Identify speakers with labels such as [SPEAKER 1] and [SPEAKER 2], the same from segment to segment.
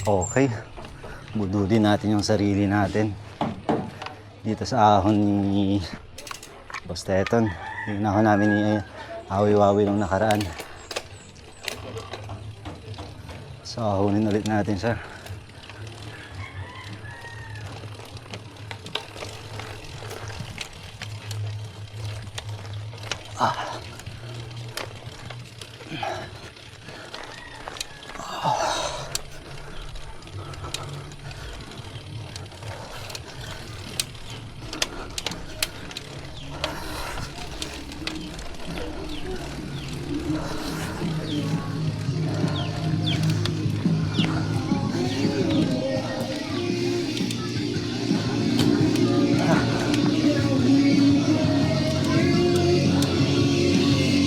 [SPEAKER 1] Okay. Budulin natin yung sarili natin. Dito sa ahon ni Boss Teton. Yung ahon namin ni Awi-Wawi nung nakaraan. So, ahonin ulit natin siya.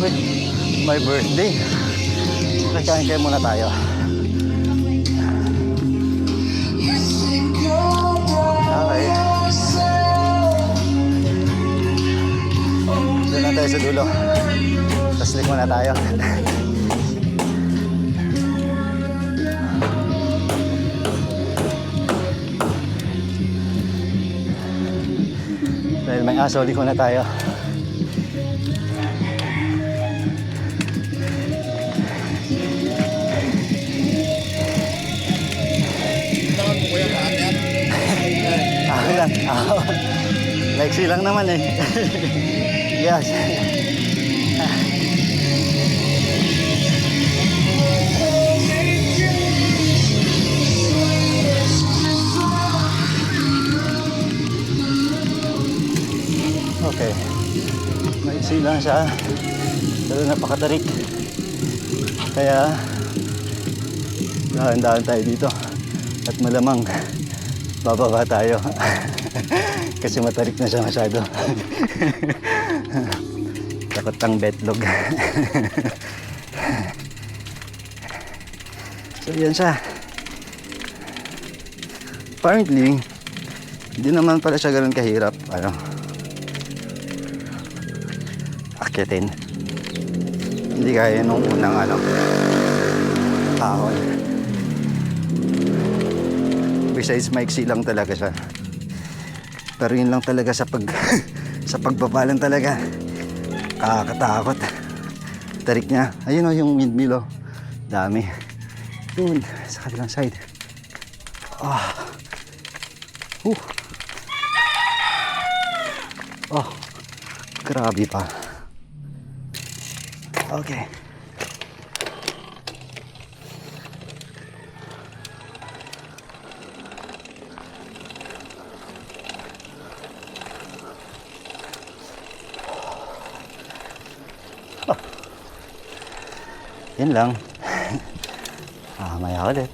[SPEAKER 1] Wait, my birthday. Nagkain kayo muna tayo. Okay. Doon lang tayo sa dulo. Taslik muna tayo. Dahil may aso, liko na tayo. Lexi lang naman eh. Yes. Okay. Maiksi lang siya. Pero napakatarik. Kaya dahan-dahan tayo dito. At malamang bababa tayo. Kasi matarik na siya masyado. Takot ang betlog. So yan siya. Apparently, hindi naman pala siya ganun kahirap. Akyatin. Hindi kaya nung unang kahon. Besides, maiksi lang talaga siya. Pero yun lang talaga sa pagbabalan talaga. Kakatakot. Tarik niya. Ayun o yung windmill o. Dami. Doon sa kabilang side. Grabe pa. Okay. Yan lang. Maya ulit.